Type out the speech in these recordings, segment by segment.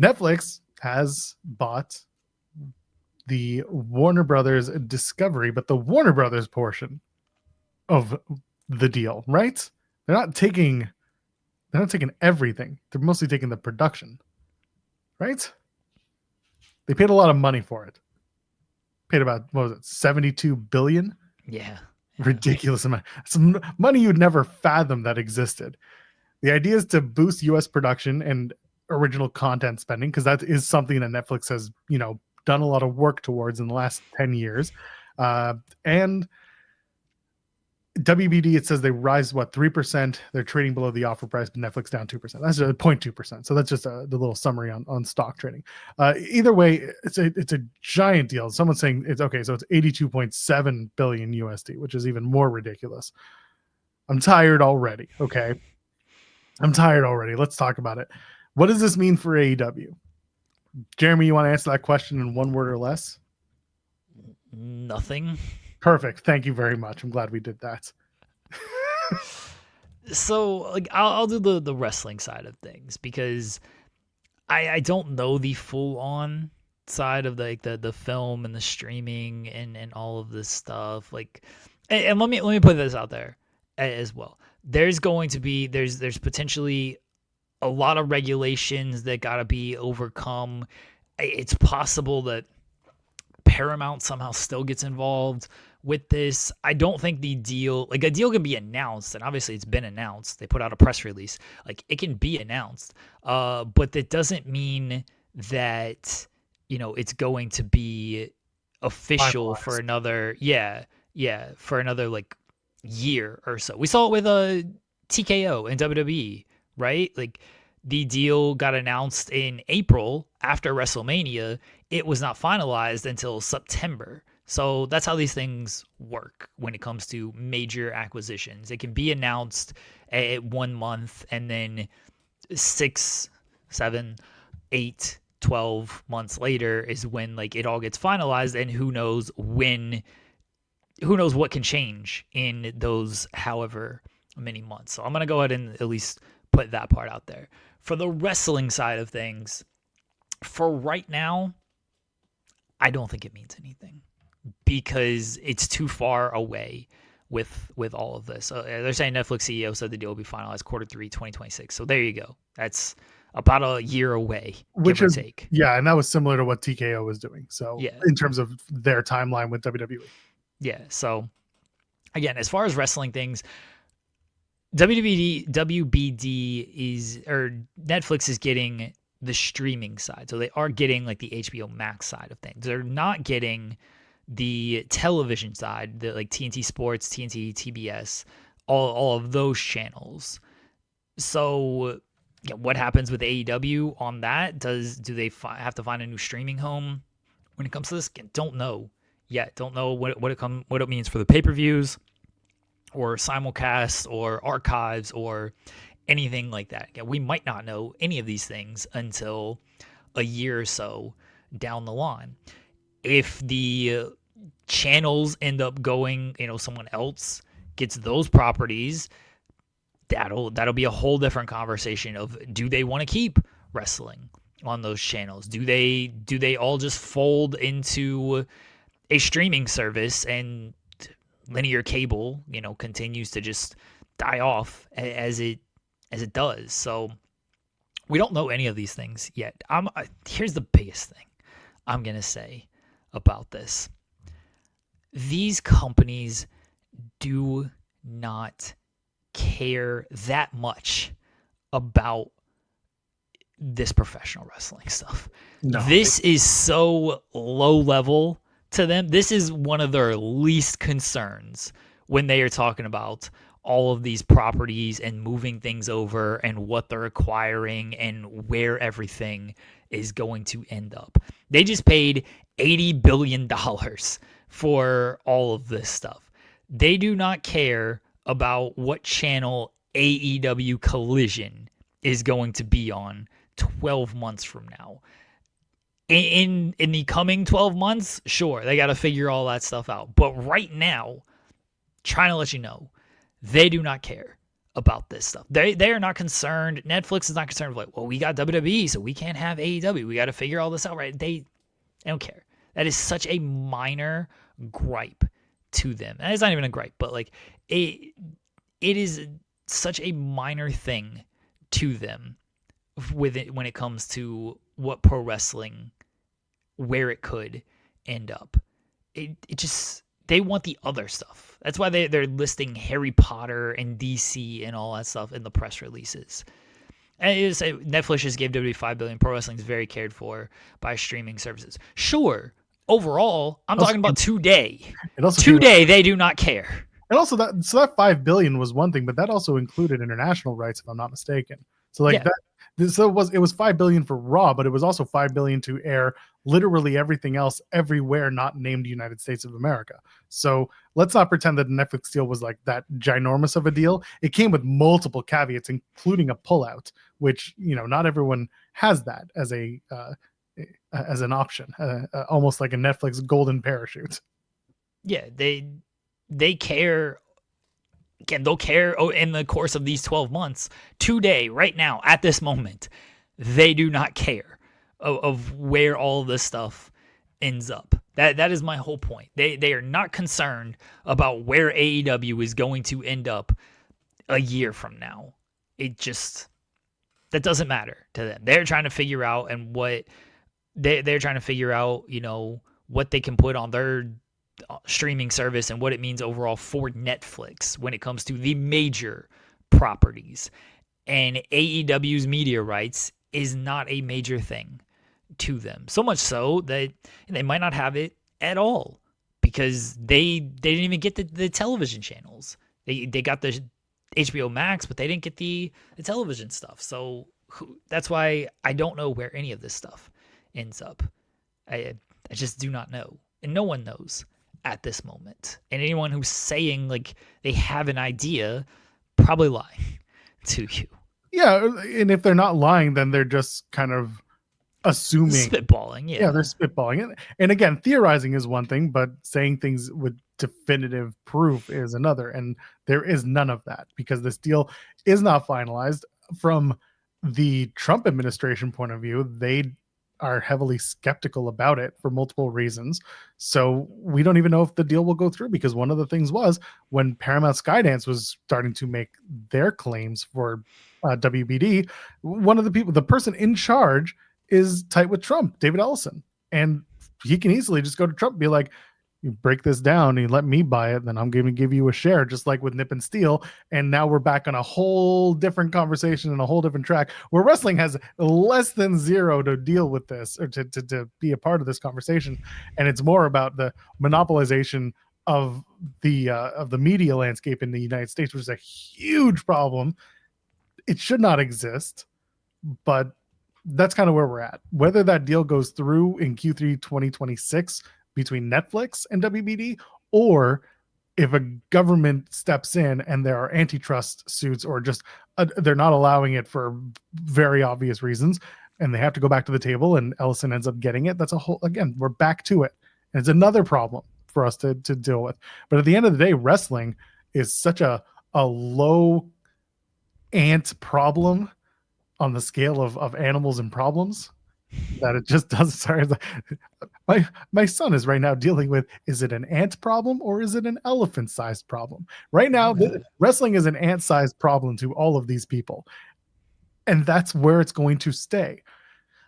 Netflix has bought the Warner Brothers Discovery, but the Warner Brothers portion of the deal, right? They're not taking everything. They're mostly taking the production, right? They paid a lot of money for it. Paid about, what was it, 72 billion? Yeah. Ridiculous amount. Some money you'd never fathom that existed. The idea is to boost US production and original content spending, because that is something that Netflix has, done a lot of work towards in the last 10 years. And WBD, it says they rise 3%. They're trading below the offer price, but Netflix down 2%. That's just 0.2%. So that's just the little summary on stock trading. Either way, it's a giant deal. Someone's saying it's okay, so it's 82.7 billion USD, which is even more ridiculous. I'm tired already. Okay, I'm tired already. Let's talk about it. What does this mean for AEW? Jeremy, you want to answer that question in one word or less? Nothing. Perfect. Thank you very much. I'm glad we did that. So, like, I'll do the wrestling side of things, because I don't know the full on side of the film and the streaming and all of this stuff. Like, and let me put this out there as well. There's going to be there's potentially a lot of regulations that got to be overcome. It's possible that Paramount somehow still gets involved with this. I don't think a deal can be announced, and obviously it's been announced. They put out a press release. Like, it can be announced, but that doesn't mean that it's going to be official for another for another like year or so. We saw it with TKO and WWE, right? Like, the deal got announced in April after WrestleMania. It was not finalized until September. So that's how these things work when it comes to major acquisitions. It can be announced at 1 month, and then 6, 7, 8, 12 months later is when like it all gets finalized, and who knows what can change in those however many months. So I'm going to go ahead and at least put that part out there. For the wrestling side of things, for right now, I don't think it means anything, because it's too far away with all of this. They're saying Netflix CEO said the deal will be finalized Q3 2026. So there you go. That's about a year away, give or take. Yeah, and that was similar to what TKO was doing. So yeah, in terms of their timeline with WWE. Yeah. So again, as far as wrestling things, WBD Netflix is getting the streaming side. So they are getting like the HBO Max side of things. They're not getting the television side, the like TNT Sports, TNT, TBS, all of those channels. So what happens with AEW on that? Do they have to find a new streaming home when it comes to this? Don't know yet. Don't know what it means for the pay-per-views or simulcasts or archives or anything like that. We might not know any of these things until a year or so down the line. If the channels end up going, someone else gets those properties, that'll be a whole different conversation of, do they want to keep wrestling on those channels? Do they all just fold into a streaming service, and linear cable, continues to just die off as it does? So we don't know any of these things yet. Here's the biggest thing I'm gonna say about this: these companies do not care that much about this professional wrestling stuff. No, this is so low level to them. This is one of their least concerns when they are talking about all of these properties and moving things over and what they're acquiring and where everything is going to end up. They just paid $80 billion for all of this stuff. They do not care about what channel AEW Collision is going to be on 12 months from now. In the coming 12 months, sure, they got to figure all that stuff out. But right now, trying to let you know, they do not care about this stuff. They are not concerned. Netflix is not concerned with like, well, we got WWE, so we can't have AEW. We got to figure all this out, right? They don't care. That is such a minor gripe to them. And it's not even a gripe, but like it is such a minor thing to them with it when it comes to what pro wrestling, where it could end up. It just, they want the other stuff. That's why they're listing Harry Potter and DC and all that stuff in the press releases. And it is, Netflix just gave WWE $5 billion. Pro wrestling is very cared for by streaming services. Sure, overall, I'm talking about today. Today, they do not care. And also that $5 billion was one thing, but that also included international rights, if I'm not mistaken. So like so it was $5 billion for Raw, but it was also $5 billion to air literally everything else everywhere not named United States of America. So let's not pretend that the Netflix deal was like that ginormous of a deal. It came with multiple caveats, including a pullout, which, you know, not everyone has that as an option, almost like a Netflix golden parachute. Yeah, they care. Again, they'll care in the course of these 12 months. Today, right now, at this moment, they do not care of where all this stuff ends up. That is my whole point. They are not concerned about where AEW is going to end up a year from now. It just, that doesn't matter to them. They're trying to figure out and what they're trying to figure out, you know, what they can put on their streaming service and what it means overall for Netflix when it comes to the major properties. And AEW's media rights is not a major thing to them. So much so that they might not have it at all because they didn't even get the television channels. They got the HBO Max, but they didn't get the television stuff. So that's why I don't know where any of this stuff ends up. I just do not know. And no one knows at this moment. And anyone who's saying like they have an idea probably lying to you. Yeah, and if they're not lying, then they're just kind of assuming, spitballing. Yeah, they're spitballing. And again, theorizing is one thing, but saying things with definitive proof is another. And there is none of that because this deal is not finalized. From the Trump administration point of view, they are heavily skeptical about it for multiple reasons. So we don't even know if the deal will go through because one of the things was when Paramount Skydance was starting to make their claims for WBD, one of the person in charge is tight with Trump, David Ellison. And he can easily just go to Trump and be like, you break this down and you let me buy it, then I'm going to give you a share, just like with Nip and Steel. And now we're back on a whole different conversation and a whole different track where wrestling has less than zero to deal with this or to be a part of this conversation. And it's more about the monopolization of the media landscape in the United States, which is a huge problem. It should not exist, but that's kind of where we're at. Whether that deal goes through in Q3 2026 between Netflix and WBD, or if a government steps in and there are antitrust suits or just they're not allowing it for very obvious reasons and they have to go back to the table and Ellison ends up getting it, that's a whole, again, we're back to it. And it's another problem for us to deal with. But at the end of the day, wrestling is such a low ant problem on the scale of animals and problems that it just doesn't. Sorry, my son is right now dealing with, is it an ant problem or is it an elephant-sized problem? Right now, wrestling is an ant-sized problem to all of these people. And that's where it's going to stay.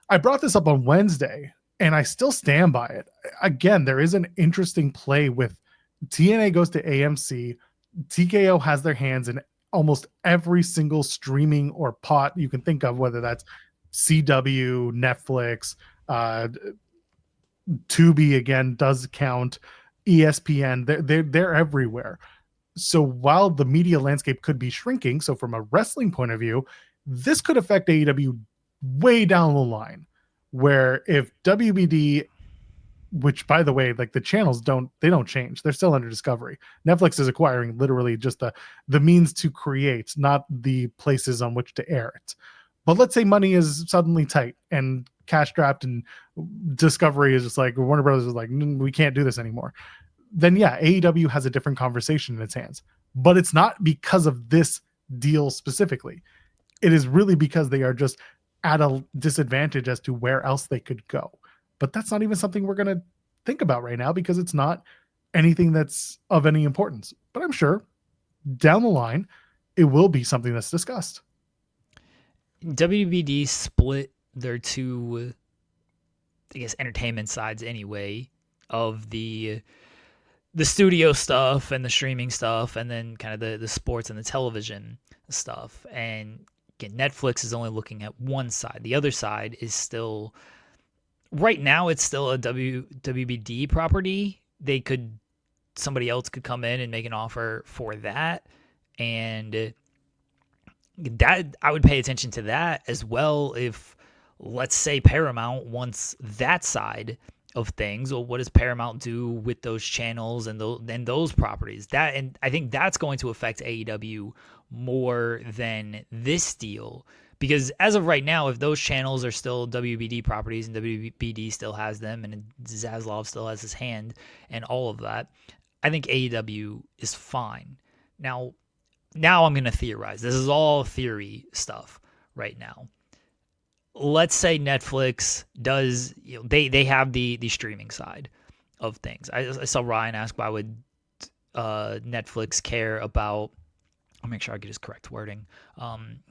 I brought this up on Wednesday, and I still stand by it. Again, there is an interesting play with TNA goes to AMC. TKO has their hands in almost every single streaming or pot you can think of, whether that's CW, Netflix, Tubi again does count, ESPN, they're everywhere. So while the media landscape could be shrinking, so from a wrestling point of view, this could affect AEW way down the line, where if WBD, which by the way, like the channels don't change, they're still under Discovery. Netflix is acquiring literally just the means to create, not the places on which to air it. But let's say money is suddenly tight and cash strapped and Discovery is just like, Warner Brothers is like, we can't do this anymore. Then yeah, AEW has a different conversation in its hands, but it's not because of this deal specifically. It is really because they are just at a disadvantage as to where else they could go. But that's not even something we're going to think about right now because it's not anything that's of any importance. But I'm sure down the line, it will be something that's discussed. WBD split their two, I guess, entertainment sides anyway of the studio stuff and the streaming stuff, and then kind of the sports and the television stuff. And again, Netflix is only looking at one side. The other side is still, right now, it's still a WBD property. Somebody else could come in and make an offer for that, and that I would pay attention to that as well. If, let's say, Paramount wants that side of things, well, what does Paramount do with those channels and those properties? And I think that's going to affect AEW more than this deal, because as of right now, if those channels are still WBD properties and WBD still has them and Zaslav still has his hand and all of that, I think AEW is fine. Now I'm going to theorize. This is all theory stuff right now. Let's say Netflix does, they have the streaming side of things. I saw Ryan ask, why would Netflix care about, I'll make sure I get his correct wording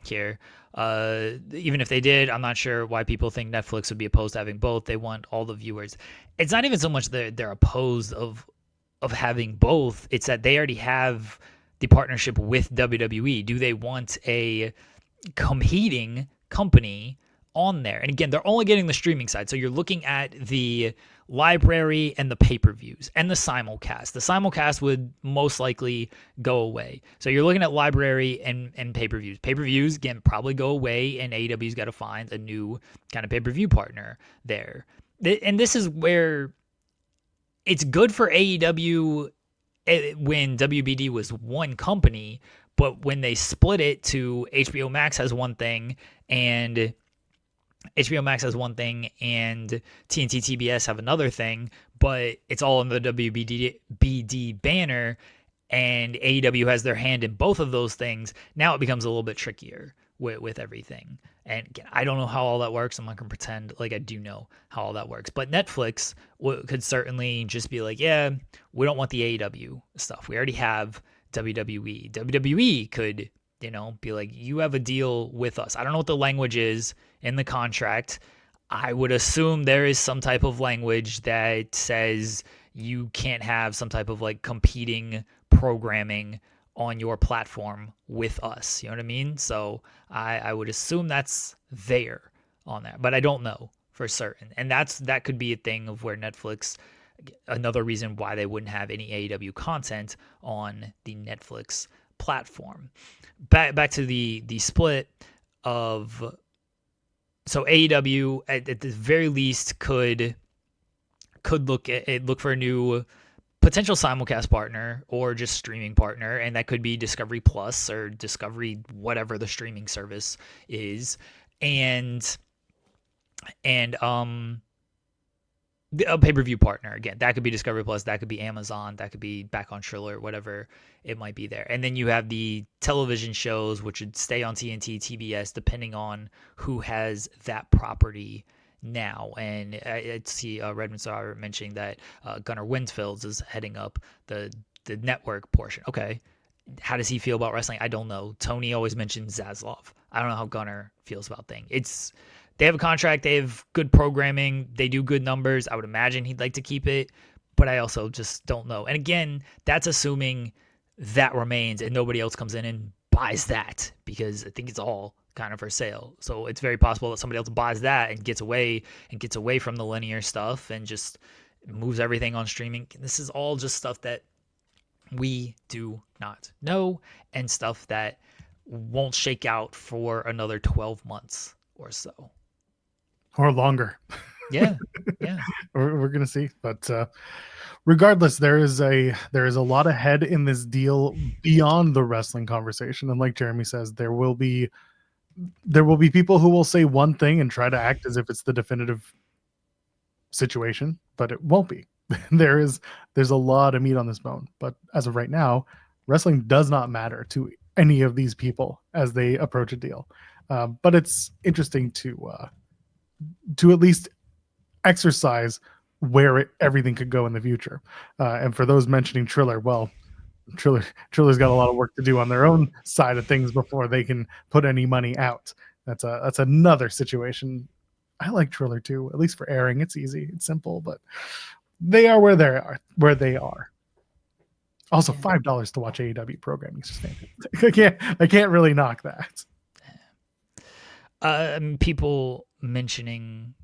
here. Even if they did, I'm not sure why people think Netflix would be opposed to having both. They want all the viewers. It's not even so much that they're opposed of having both. It's that they already have the partnership with WWE. Do they want a competing company on there? And again, they're only getting the streaming side. So you're looking at the library and the pay-per-views and the simulcast. The simulcast would most likely go away. So you're looking at library and pay-per-views. Pay-per-views, again, probably go away, and AEW's got to find a new kind of pay-per-view partner there. And this is where it's good for AEW when WBD was one company, but when they split it to HBO Max has one thing and TNT TBS have another thing, but it's all in the WBD banner, and AEW has their hand in both of those things. Now it becomes a little bit trickier with everything. And again, I don't know how all that works. I'm not going to pretend like I do know how all that works. But Netflix could certainly just be like, yeah, we don't want the AEW stuff. We already have WWE. WWE could, be like, you have a deal with us. I don't know what the language is in the contract. I would assume there is some type of language that says you can't have some type of like competing programming on your platform with us. You know what I mean? So I would assume that's there on that, but I don't know for certain. And that could be a thing of where Netflix, another reason why they wouldn't have any AEW content on the Netflix platform. Back to the split of, so AEW at the very least could look for a new potential simulcast partner or just streaming partner, and that could be Discovery Plus or Discovery, whatever the streaming service is, and a pay-per-view partner. Again, that could be Discovery Plus, that could be Amazon, that could be back on Triller, whatever it might be there. And then you have the television shows, which would stay on TNT, TBS, depending on who has that property now. And I see Redmond Star mentioning that Gunnar Winfield is heading up the network portion. Okay, how does he feel about wrestling? I don't know. Tony always mentions Zaslav. I don't know how Gunnar feels about things. They have a contract. They have good programming. They do good numbers. I would imagine he'd like to keep it, but I also just don't know. And again, that's assuming that remains and nobody else comes in and buys that, because I think it's all kind of for sale. So it's very possible that somebody else buys that and gets away from the linear stuff and just moves everything on streaming. This is all just stuff that we do not know, and stuff that won't shake out for another 12 months or so. Or longer. Yeah. We're gonna see. But regardless, there is a lot ahead in this deal beyond the wrestling conversation. And like Jeremy says, there will be people who will say one thing and try to act as if it's the definitive situation, but it won't be. There's a lot of meat on this bone. But as of right now, wrestling does not matter to any of these people as they approach a deal. But it's interesting to at least exercise where everything could go in the future. And for those mentioning Triller, well, Triller's got a lot of work to do on their own side of things before they can put any money out. That's another situation. I like Triller too, at least for airing. It's easy, it's simple, but they are where they are. Also, $5 to watch AEW programming is just fantastic. I can't really knock that. People mentioning,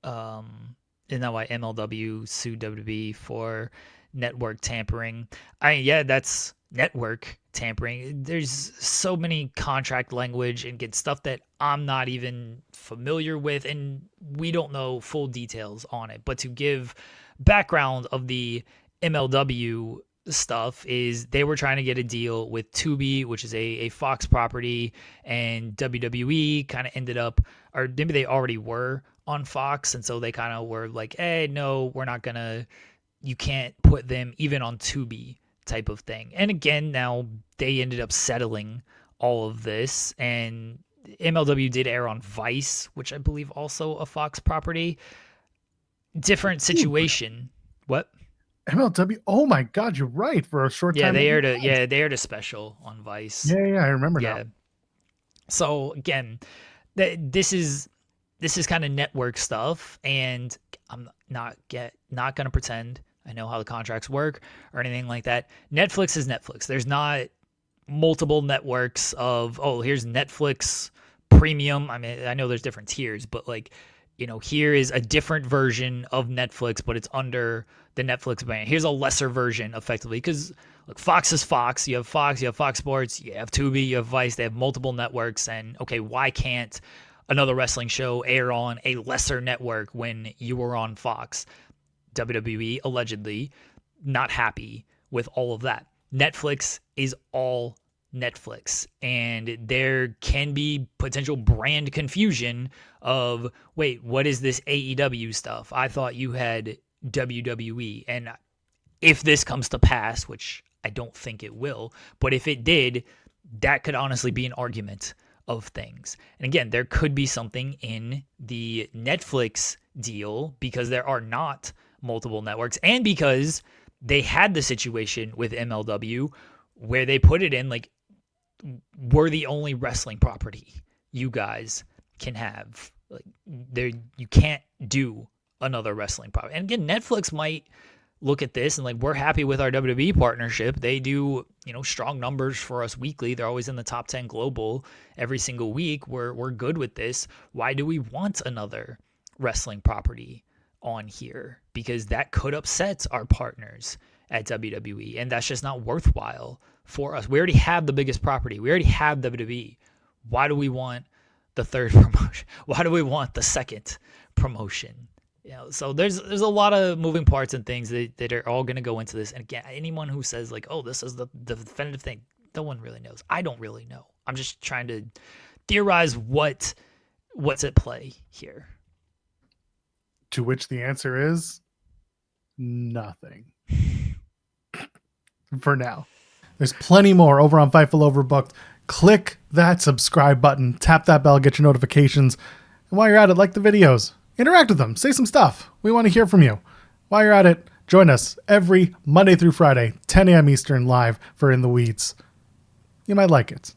isn't that why MLW sued WWE for network tampering? That's network tampering. There's so many contract language and get stuff that I'm not even familiar with, and we don't know full details on it. But to give background of the MLW stuff is they were trying to get a deal with Tubi, which is a Fox property, and WWE kind of ended up, or maybe they already were on Fox, and so they kind of were like, hey, no, we're not gonna, you can't put them even on Tubi type of thing. And again, now they ended up settling all of this, and MLW did air on Vice, which I believe also a Fox property. Different situation. What? MLW. Oh my God, you're right. For a short time, they aired a special on Vice. Yeah, I remember now. So again, this is kind of network stuff, and I'm not gonna pretend I know how the contracts work or anything like that. Netflix is Netflix. There's not multiple networks of, oh, here's Netflix Premium. I mean, I know there's different tiers, but like, here is a different version of Netflix, but it's under the Netflix brand. Here's a lesser version, effectively, because look, Fox is Fox. You have Fox Sports, you have Tubi, you have Vice. They have multiple networks, and okay, why can't another wrestling show air on a lesser network when you were on Fox? WWE allegedly not happy with all of that. Netflix is all Netflix, and there can be potential brand confusion of, wait, what is this AEW stuff? I thought you had WWE. And if this comes to pass, which I don't think it will, but if it did, that could honestly be an argument of things. And again, there could be something in the Netflix deal because there are not multiple networks, and because they had the situation with MLW where they put it in like, we're the only wrestling property you guys can have. Like, there, you can't do another wrestling property. And again, Netflix might look at this and like, we're happy with our WWE partnership. They do, strong numbers for us weekly. They're always in the top 10 global every single week. We're good with this. Why do we want another wrestling property on here? Because that could upset our partners at WWE, and that's just not worthwhile for us. We already have the biggest property. We already have WWE. Why do we want the third promotion? Why do we want the second promotion? So there's a lot of moving parts and things that are all going to go into this. And again, anyone who says like, oh, this is the definitive thing, no one really knows. I don't really know. I'm just trying to theorize what's at play here. To which the answer is nothing. For now. There's plenty more over on Fightful Overbooked. Click that subscribe button, tap that bell, get your notifications. And while you're at it, like the videos. Interact with them. Say some stuff. We want to hear from you. While you're at it, join us every Monday through Friday, 10 a.m. Eastern, live for In the Weeds. You might like it.